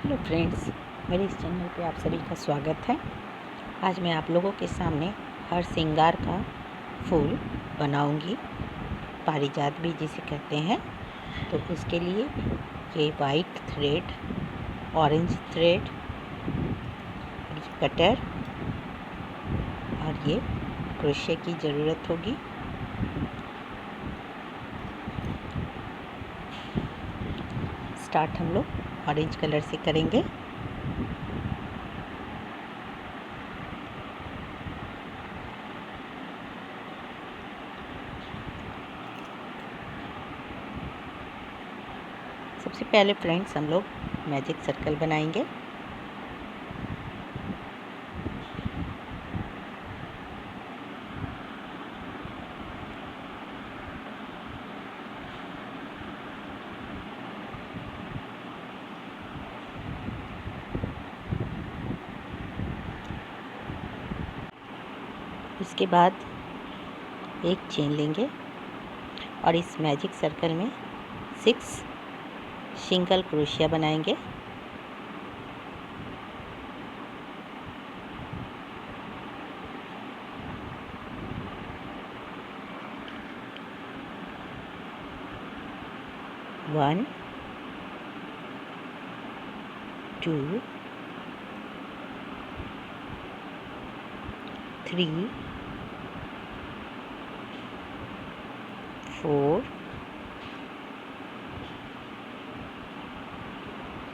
Hello friends, मेरे इस channel पे आप सभी का स्वागत है। आज मैं आप लोगों के सामने हर श्रृंगार का फूल बनाऊंगी, पारिजात भी जिसे कहते हैं। तो उसके लिए ये white thread, orange thread, cutter और ये क्रोशे की ज़रूरत होगी। स्टार्ट हम लोग ऑरेंज कलर से करेंगे। सबसे पहले फ्रेंड्स हम लोग मैजिक सर्कल बनाएंगे। इसके बाद एक चेन लेंगे और इस मैजिक सर्कल में 6 सिंगल क्रोशिया बनाएंगे। वन, 2, 3, 4,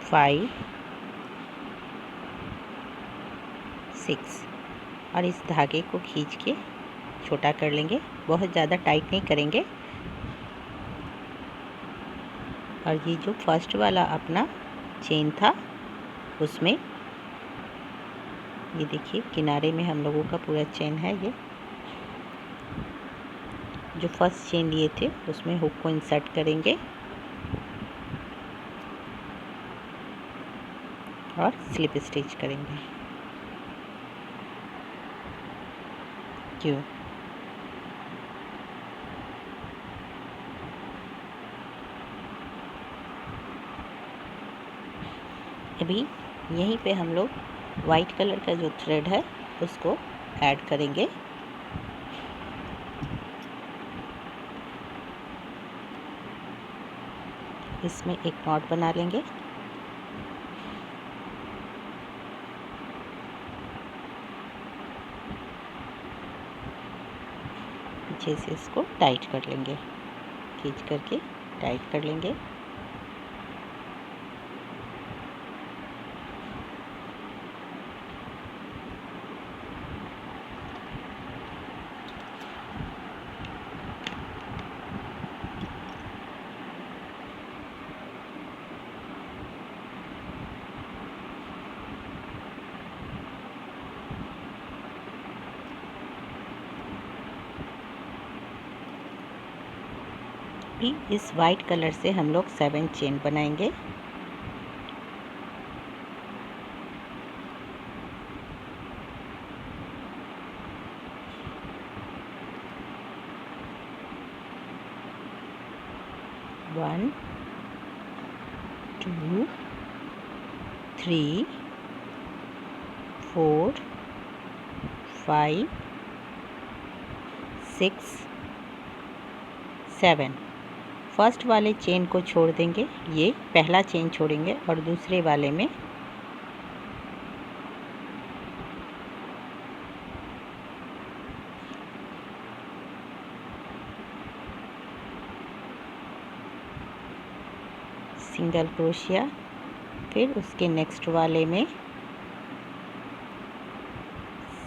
5, 6 और इस धागे को खींच के छोटा कर लेंगे। बहुत ज़्यादा टाइट नहीं करेंगे। और ये जो फर्स्ट वाला अपना चेन था उसमें ये देखिए किनारे में हम लोगों का पूरा चेन है। ये जो फर्स्ट चेन लिए थे उसमें हुक को इंसर्ट करेंगे और स्लिप स्टिच करेंगे। क्यों अभी यहीं पे हम लोग वाइट कलर का जो थ्रेड है उसको ऐड करेंगे। इसमें एक नॉट बना लेंगे। पीछे से इसको टाइट कर लेंगे, खींच करके टाइट कर लेंगे। भी इस वाइट कलर से हम लोग 7 चेन बनाएंगे। वन, 2, 3, 4, 5, 6, 7। फर्स्ट वाले चेन को छोड़ देंगे, ये पहला चेन छोड़ेंगे और दूसरे वाले में सिंगल क्रोशिया, फिर उसके नेक्स्ट वाले में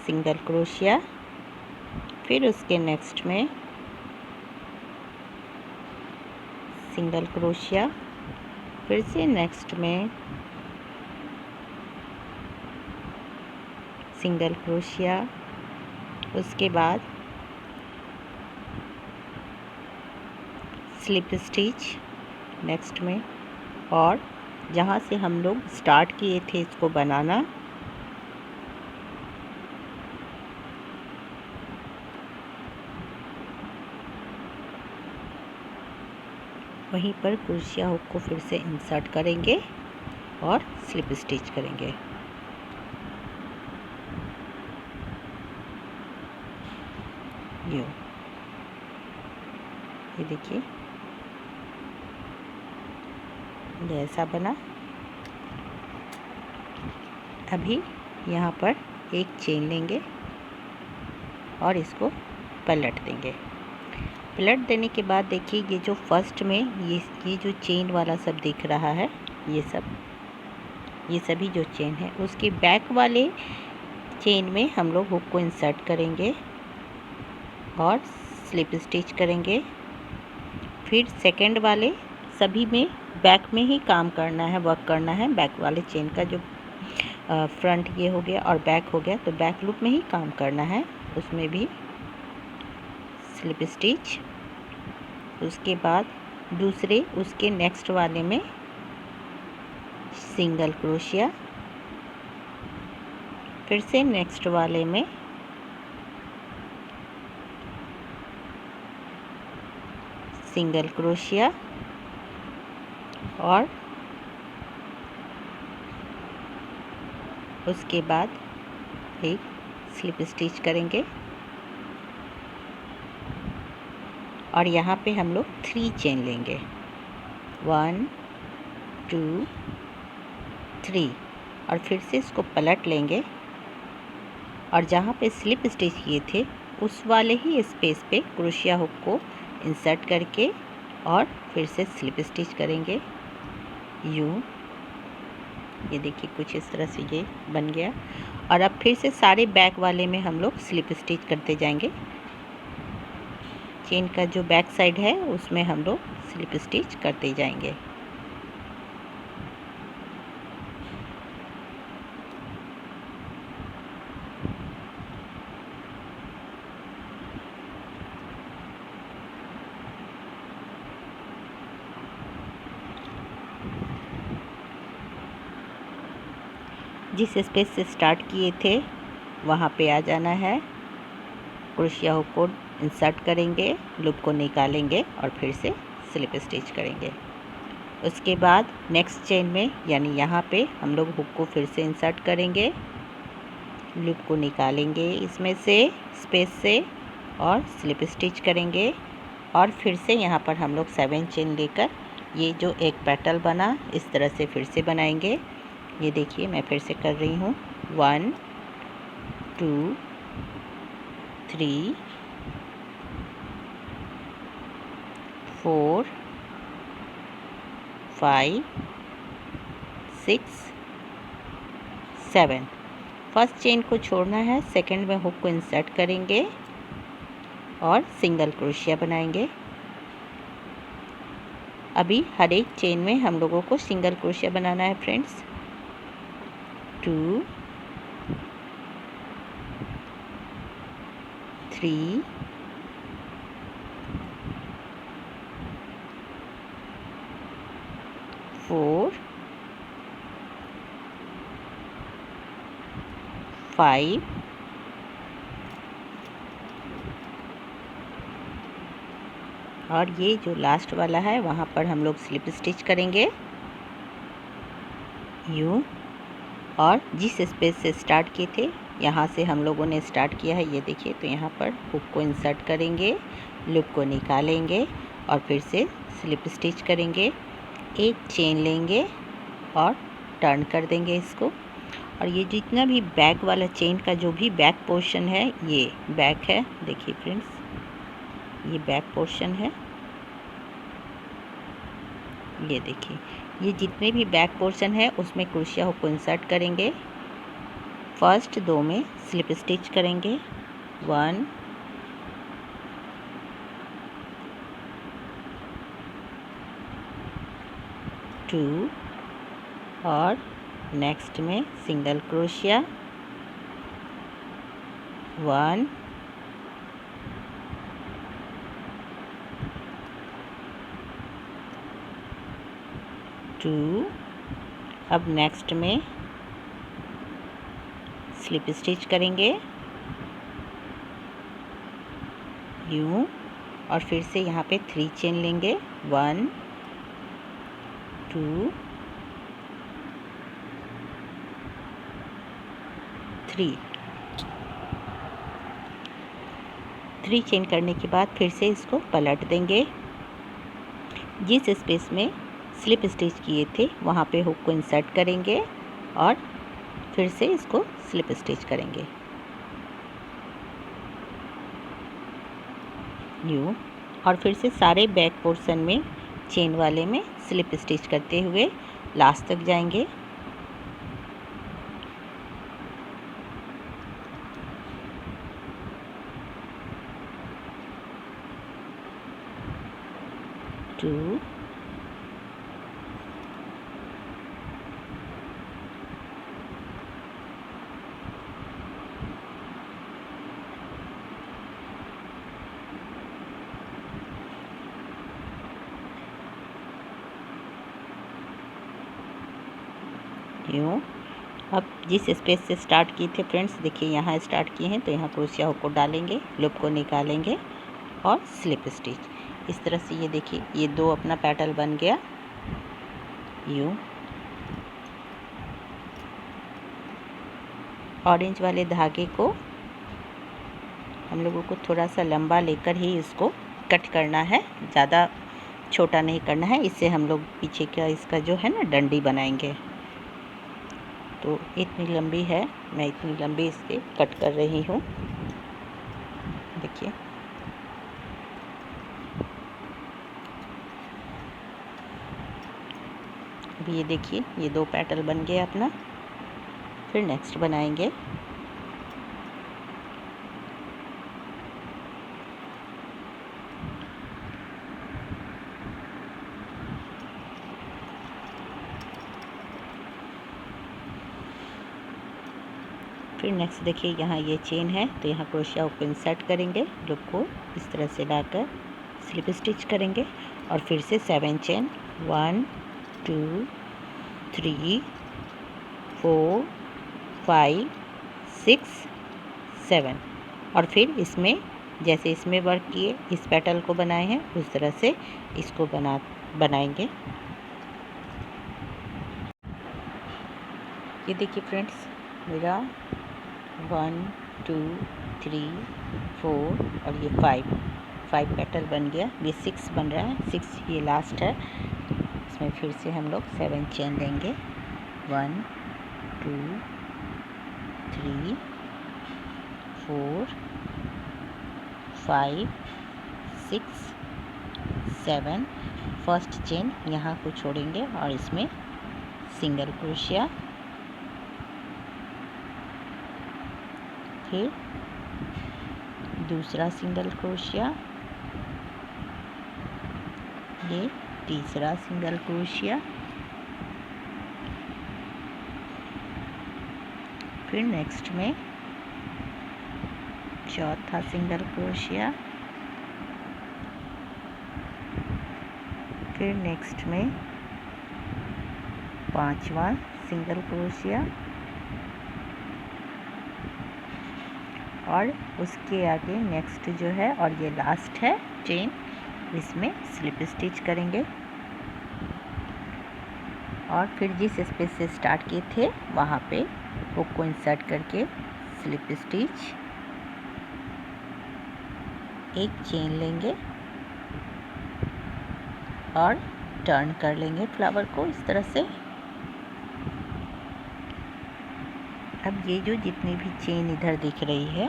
सिंगल क्रोशिया, फिर उसके नेक्स्ट में सिंगल क्रोशिया, फिर से नेक्स्ट में सिंगल क्रोशिया, उसके बाद स्लिप स्टिच नेक्स्ट में। और जहाँ से हम लोग स्टार्ट किए थे इसको बनाना वहीं पर क्रोशिया हुक को फिर से इंसर्ट करेंगे और स्लिप स्टिच करेंगे। ये देखिए ये ऐसा बना। अभी यहाँ पर एक चेन लेंगे और इसको पलट देंगे। पलट देने के बाद देखिए ये जो फर्स्ट में ये जो चेन वाला सब दिख रहा है, ये सभी जो चेन है उसके बैक वाले चेन में हम लोग हुक को इंसर्ट करेंगे और स्लिप स्टिच करेंगे। फिर सेकंड वाले सभी में बैक में ही काम करना है, वर्क करना है। बैक वाले चेन का जो फ्रंट ये हो गया और बैक हो गया, तो बैक लूप में ही काम करना है, उसमें भी स्लिप स्टिच। उसके बाद दूसरे उसके नेक्स्ट वाले में सिंगल क्रोशिया, फिर से नेक्स्ट वाले में सिंगल क्रोशिया और उसके बाद एक स्लिप स्टिच करेंगे। और यहाँ पे हम लोग 3 चेन लेंगे, 1 2 3, और फिर से इसको पलट लेंगे और जहाँ पे स्लिप स्टिच किए थे उस वाले ही स्पेस पे क्रोशिया हुक को इंसर्ट करके और फिर से स्लिप स्टिच करेंगे। ये देखिए कुछ इस तरह से ये बन गया। और अब फिर से सारे बैक वाले में हम लोग स्लिप स्टिच करते जाएंगे। चेन का जो बैक साइड है उसमें हम लोग स्लिप स्टिच करते जाएंगे। जिस स्पेस से स्टार्ट किए थे वहाँ पे आ जाना है। क्रोशिया हुक को इंसर्ट करेंगे, लूप को निकालेंगे और फिर से स्लिप स्टिच करेंगे। उसके बाद नेक्स्ट चेन में यानी यहाँ पे हम लोग हुक को फिर से इंसर्ट करेंगे, लूप को निकालेंगे इसमें से स्पेस से और स्लिप स्टिच करेंगे। और फिर से यहाँ पर हम लोग 7 चेन लेकर ये जो एक पेटल बना इस तरह से फिर से बनाएंगे। ये देखिए मैं फिर से कर रही हूँ, 1 2 3 4 5 6 7। फर्स्ट चेन को छोड़ना है, सेकंड में हुक को इंसर्ट करेंगे और सिंगल क्रोशिया बनाएंगे। अभी हर एक चेन में हम लोगों को सिंगल क्रोशिया बनाना है फ्रेंड्स। 2 3 4 5 और ये जो लास्ट वाला है वहाँ पर हम लोग स्लिप स्टिच करेंगे यूँ। और जिस स्पेस से स्टार्ट किए थे यहाँ से हम लोगों ने स्टार्ट किया है, ये देखिए, तो यहाँ पर हुक को इंसर्ट करेंगे, लूप को निकालेंगे और फिर से स्लिप स्टिच करेंगे। एक चेन लेंगे और टर्न कर देंगे इसको। और ये जितना भी बैक वाला चेन का जो भी बैक पोर्शन है ये बैक है, देखिए फ्रेंड्स ये बैक पोर्शन है। ये देखिए ये जितने भी बैक पोर्शन है उसमें क्रोशिया हुक को इंसर्ट करेंगे। फर्स्ट 2 में स्लिप स्टिच करेंगे, 1 2 और नेक्स्ट में सिंगल क्रोशिया, 1 2। अब नेक्स्ट में स्लिप स्टिच करेंगे यूँ और फिर से यहाँ पे 3 चेन लेंगे, 1 2 3 चेन करने के बाद फिर से इसको पलट देंगे। जिस स्पेस में स्लिप स्टिच किए थे वहाँ पे हुक को इंसर्ट करेंगे और फिर से इसको स्लिप स्टिच करेंगे यूँ, और फिर से सारे बैक पोर्शन में चेन वाले में स्लिप स्टिच करते हुए लास्ट तक जाएंगे। टू, यूँ। अब जिस स्पेस से स्टार्ट किए थे फ्रेंड्स, देखिए यहाँ स्टार्ट किए हैं तो यहाँ क्रोशिया हुक को डालेंगे, लूप को निकालेंगे और स्लिप स्टिच। इस तरह से ये देखिए ये 2 अपना पेटल बन गया यूँ। ऑरेंज वाले धागे को हम लोगों को थोड़ा सा लंबा लेकर ही इसको कट करना है, ज़्यादा छोटा नहीं करना है, इससे हम लोग पीछे का इसका जो है ना डंडी बनाएंगे। तो इतनी लंबी है, मैं इतनी लंबी इसके कट कर रही हूँ। देखिए अभी ये देखिए ये 2 पेटल बन गए अपना। फिर नेक्स्ट बनाएंगे। फिर नेक्स्ट देखिए यहाँ ये चेन है तो यहाँ क्रोशिया हुक इंसर्ट करेंगे, लूप को इस तरह से लाकर स्लिप स्टिच करेंगे और फिर से 7 चेन 1 2 3 4 5 6 7 और फिर इसमें जैसे इसमें वर्क किए इस पेटल को बनाए हैं उस तरह से इसको बनाएंगे। ये देखिए फ्रेंड्स मेरा 1 2 3 4 और ये 5 पेटल बन गया। ये 6 बन रहा है, 6 ये लास्ट है। इसमें फिर से हम लोग 7 चेन लेंगे 1 2 3 4 5 6 7। फर्स्ट चेन यहाँ को छोड़ेंगे और इसमें सिंगल क्रोशिया, फिर दूसरा सिंगल क्रोशिया, ये तीसरा सिंगल क्रोशिया, फिर नेक्स्ट में चौथा सिंगल क्रोशिया, फिर नेक्स्ट में 5वां सिंगल क्रोशिया और उसके आगे नेक्स्ट जो है और ये लास्ट है चेन, इसमें स्लिप स्टिच करेंगे और फिर जिस स्पेस से स्टार्ट किए थे वहाँ पे हुक को इंसर्ट करके स्लिप स्टिच, एक चेन लेंगे और टर्न कर लेंगे फ्लावर को इस तरह से। अब ये जो जितनी भी चेन इधर दिख रही है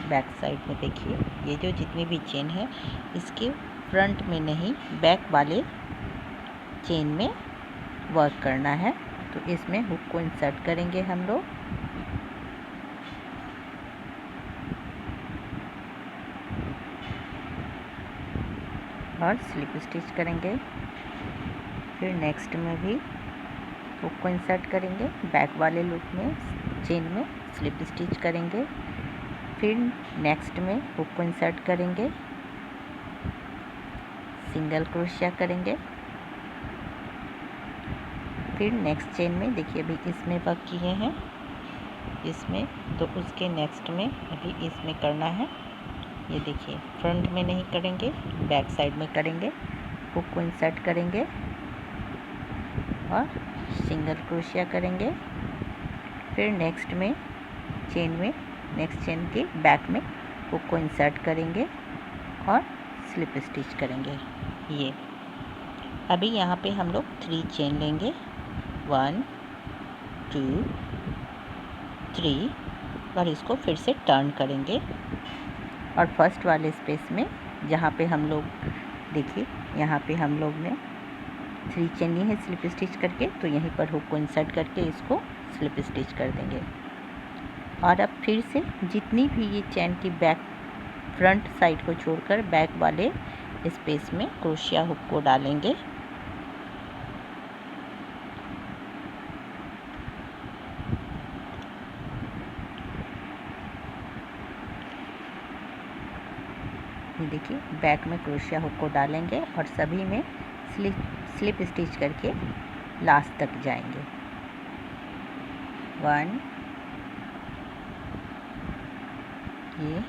बैक साइड में, देखिए ये जो जितनी भी चेन है इसके फ्रंट में नहीं बैक वाले चेन में वर्क करना है। तो इसमें हुक को इंसर्ट करेंगे हम लोग और स्लिप स्टिच करेंगे। फिर नेक्स्ट में भी हुक को इंसर्ट करेंगे, बैक वाले लूप में चेन में स्लिप स्टिच करेंगे। फिर नेक्स्ट में हुक को इंसर्ट करेंगे, सिंगल क्रोशिया करेंगे। फिर नेक्स्ट चेन में देखिए अभी इसमें वर्क किए हैं इसमें, तो उसके नेक्स्ट में अभी इसमें करना है। ये देखिए फ्रंट में नहीं करेंगे, बैक साइड में करेंगे। हुक को इंसर्ट करेंगे और सिंगल क्रोशिया करेंगे। फिर नेक्स्ट में चेन में, नेक्स्ट चेन के बैक में हुक को इंसर्ट करेंगे और स्लिप स्टिच करेंगे। ये अभी यहाँ पे हम लोग 3 चेन लेंगे, 1 2 3 और इसको फिर से टर्न करेंगे और फर्स्ट वाले स्पेस में जहाँ पे हम लोग देखिए, यहाँ पे हम लोग ने 3 चेन ली है स्लिप स्टिच करके, तो यहीं पर हुक को इंसर्ट करके इसको स्लिप स्टिच कर देंगे। और अब फिर से जितनी भी ये चेन की बैक फ्रंट साइड को छोड़कर बैक वाले स्पेस में क्रोशिया हुक को डालेंगे। ये देखिए, बैक में क्रोशिया हुक को डालेंगे और सभी में स्लिप स्टिच करके लास्ट तक जाएंगे। 1 ये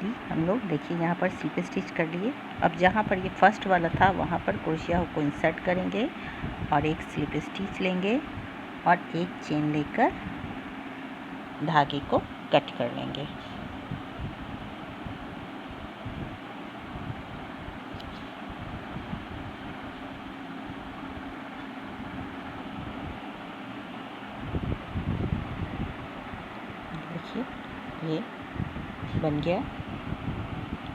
2 हम लोग देखिए यहाँ पर स्लिप स्टिच कर लिए। अब जहाँ पर ये फर्स्ट वाला था वहाँ पर क्रोशिया हुक को इंसर्ट करेंगे और एक स्लिप स्टिच लेंगे और एक चेन लेकर धागे को कट कर लेंगे। देखिए, ये बन गया।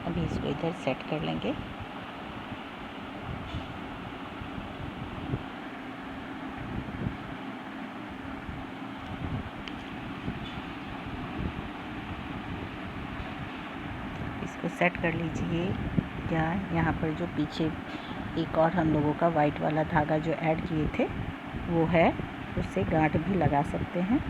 अभी इसको इधर सेट कर लेंगे। इसको सेट कर लीजिए। यहाँ पर जो पीछे एक और हम लोगों का वाइट वाला धागा जो ऐड किए थे वो है, उससे गांठ भी लगा सकते हैं।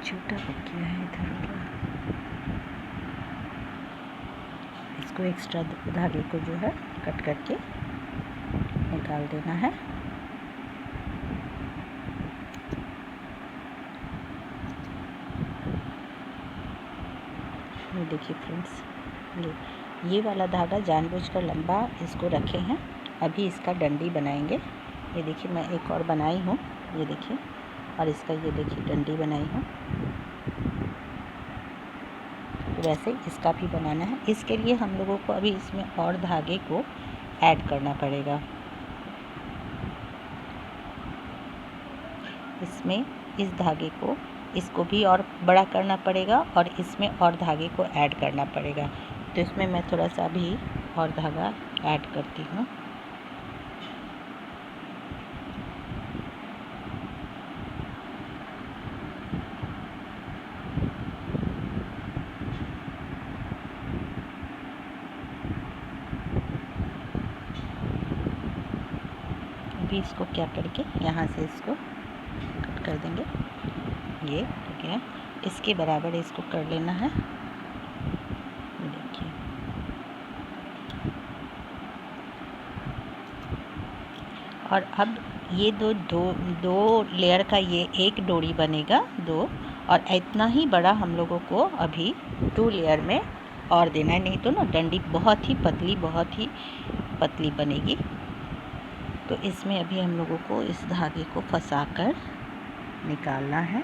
छोटा पक गया है इधर वाला, इसको एक्स्ट्रा धागे को जो है कट करके निकाल देना है। ये देखिए फ्रेंड्स, ये वाला धागा जानबूझकर लंबा इसको रखे हैं। अभी इसका डंडी बनाएंगे। ये देखिए, मैं एक और बनाई हूँ, ये देखिए, और इसका ये देखिए डंडी बनाई हूँ। वैसे इसका भी बनाना है। इसके लिए हम लोगों को अभी इसमें और धागे को ऐड करना पड़ेगा। इसमें इस धागे को, इसको भी और बड़ा करना पड़ेगा और इसमें और धागे को ऐड करना पड़ेगा। तो इसमें मैं थोड़ा सा भी और धागा ऐड करती हूँ। अभी इसको क्या करके यहाँ से इसको कट कर देंगे। ये ठीक है, इसके बराबर इसको कर लेना है। देखिए, और अब ये दो लेयर का ये एक डोरी बनेगा, 2, और इतना ही बड़ा हम लोगों को अभी 2 लेयर में और देना है, नहीं तो ना डंडी बहुत ही पतली बनेगी। तो इसमें अभी हम लोगों को इस धागे को फंसा कर निकालना है।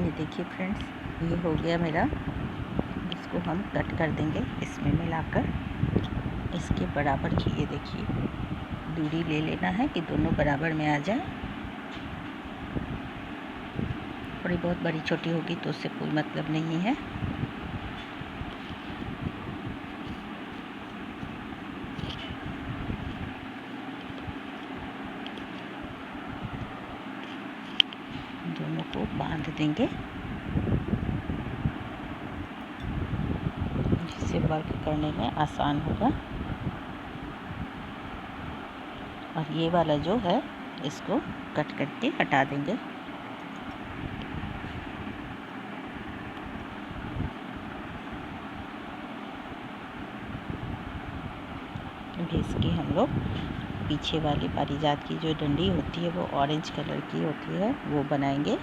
ये देखिए फ्रेंड्स, ये हो गया मेरा। इसको हम कट कर देंगे इसमें मिलाकर। इसके बराबर की ये देखिए दूरी ले लेना है कि दोनों बराबर में आ जाए। थोड़ी बहुत बड़ी छोटी होगी तो उससे कोई मतलब नहीं है। दोनों को बांध देंगे जिससे वर्क करने में आसान होगा। और ये वाला जो है इसको कट करके हटा देंगे। अभी इसकी हम लोग पीछे वाली पारिजात की जो डंडी होती है वो ऑरेंज कलर की होती है, वो बनाएंगे।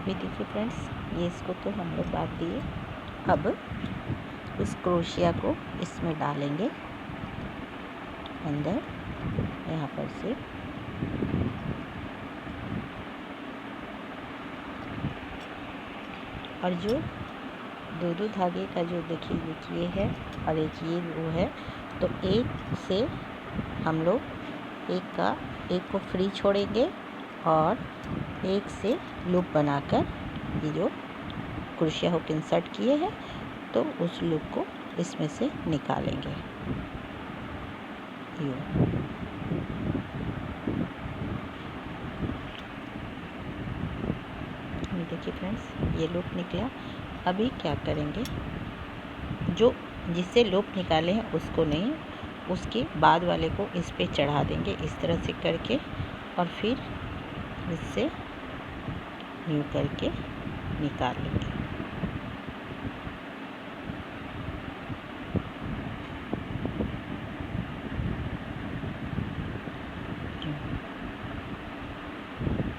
ये देखिए फ्रेंड्स, ये इसको तो हम लोग बांध दिए। अब इस क्रोशिया को इसमें डालेंगे अंदर, यहाँ पर से और जो दो धागे का जो देखिए ये है और एक ये वो है, तो एक से हम लोग एक को फ्री छोड़ेंगे और एक से लूप बनाकर ये जो क्रोशिया हुक इंसर्ट किए हैं तो उस लूप को इसमें से निकालेंगे। ये देखिए फ्रेंड्स, ये लूप निकला। अभी क्या करेंगे, जो जिससे लूप निकाले हैं उसको नहीं, उसके बाद वाले को इस पे चढ़ा देंगे इस तरह से करके, और फिर इससे यूँ करके निकाल लेंगे।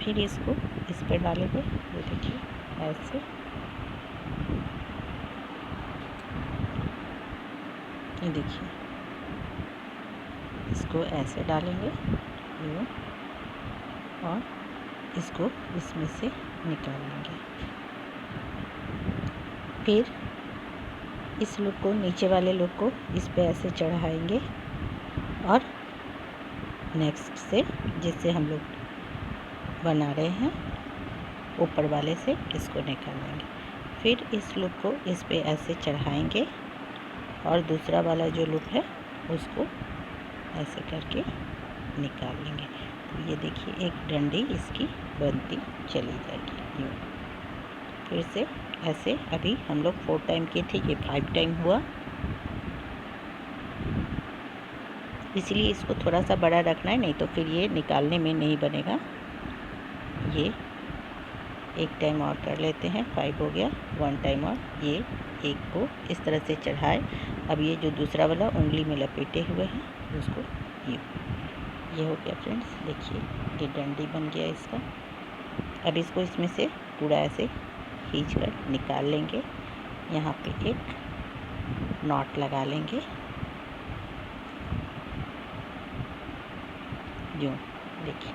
फिर इसको इस पर डालेंगे। ये देखिए ऐसे, ये देखिए इसको ऐसे डालेंगे ये, और इसको इसमें से निकाल लेंगे। फिर इस लूप को, नीचे वाले लूप को इस पे ऐसे चढ़ाएंगे और नेक्स्ट से जिससे हम लोग बना रहे हैं ऊपर वाले से इसको निकाल लेंगे। फिर इस लूप को इस पे ऐसे चढ़ाएंगे और दूसरा वाला जो लूप है उसको ऐसे करके निकाल लेंगे। तो ये देखिए एक डंडी इसकी बनती चली जाएगी यूँ। फिर से ऐसे, अभी हम लोग 4 टाइम किए थे, ये 5 टाइम हुआ, इसलिए इसको थोड़ा सा बड़ा रखना है, नहीं तो फिर ये निकालने में नहीं बनेगा। ये एक टाइम और कर लेते हैं, 5 हो गया, 1 टाइम और ये एक को इस तरह से चढ़ाए। अब ये जो दूसरा वाला उंगली में लपेटे हुए हैं उसको ये हो गया फ्रेंड्स। देखिए ये डंडी बन गया इसका। अब इसको इसमें से पूरा ऐसे खींच कर निकाल लेंगे। यहाँ पे एक नॉट लगा लेंगे यूँ। देखिए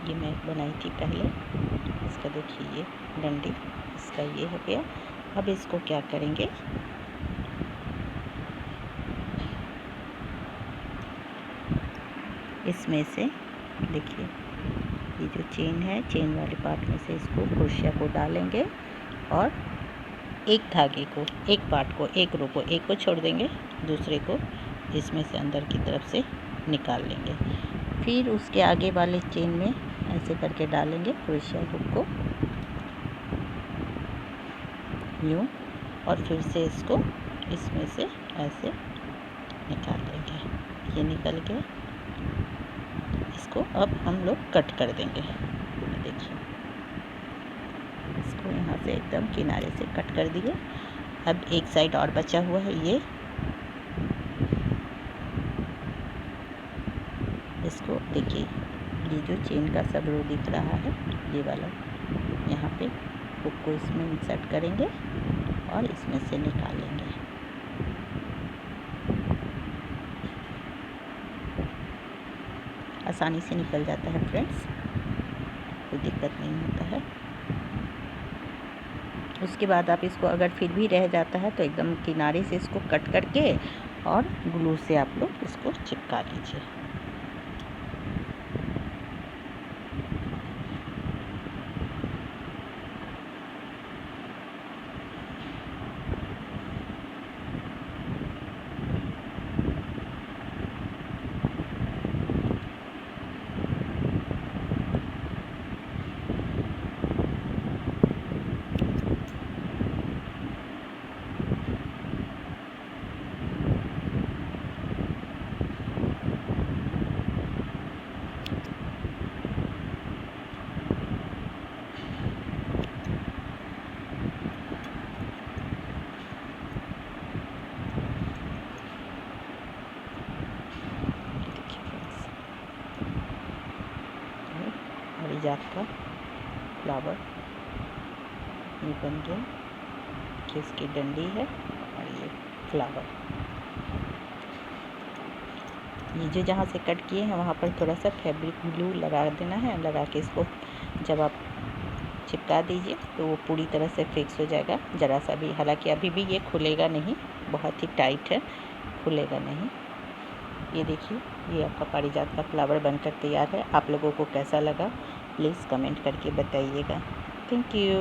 ये मैं बनाई थी पहले, इसका देखिए ये डंडी इसका ये हो गया। अब इसको क्या करेंगे, इसमें से देखिए ये जो चेन है, चेन वाले पार्ट में से इसको क्रोशिया को डालेंगे और एक धागे को, एक पार्ट को, एक रो को, एक को छोड़ देंगे, दूसरे को इसमें से अंदर की तरफ से निकाल लेंगे। फिर उसके आगे वाले चेन में ऐसे करके डालेंगे क्रोशिया हुक को यूँ, और फिर से इसको इसमें से ऐसे निकाल देंगे। ये निकल गया। इसको अब हम लोग कट कर देंगे। देखिए इसको यहाँ से एकदम किनारे से कट कर दिए। अब एक साइड और बचा हुआ है, ये इसको देखिए, ये जो चेन का सब रो दिख रहा है ये वाला, यहाँ पे हुक को इसमें इंसर्ट करेंगे और इसमें से निकालेंगे। आसानी से निकल जाता है फ्रेंड्स, कोई दिक्कत नहीं होता है। उसके बाद आप इसको अगर फिर भी रह जाता है तो एकदम किनारे से इसको कट करके और ग्लू से आप लोग इसको चिपका लीजिए। पारिजात का फ्लावर ये बन गया कि इसकी डंडी है और ये फ्लावर। ये जो जहाँ से कट किए हैं वहाँ पर थोड़ा सा फैब्रिक ग्लू लगा देना है। लगा के इसको जब आप चिपका दीजिए तो वो पूरी तरह से फिक्स हो जाएगा, ज़रा सा भी, हालांकि अभी भी ये खुलेगा नहीं, बहुत ही टाइट है, खुलेगा नहीं। ये देखिए, ये आपका पारिजात का फ्लावर बनकर तैयार है। आप लोगों को कैसा लगा प्लीज़ कमेंट करके बताइएगा। Thank you.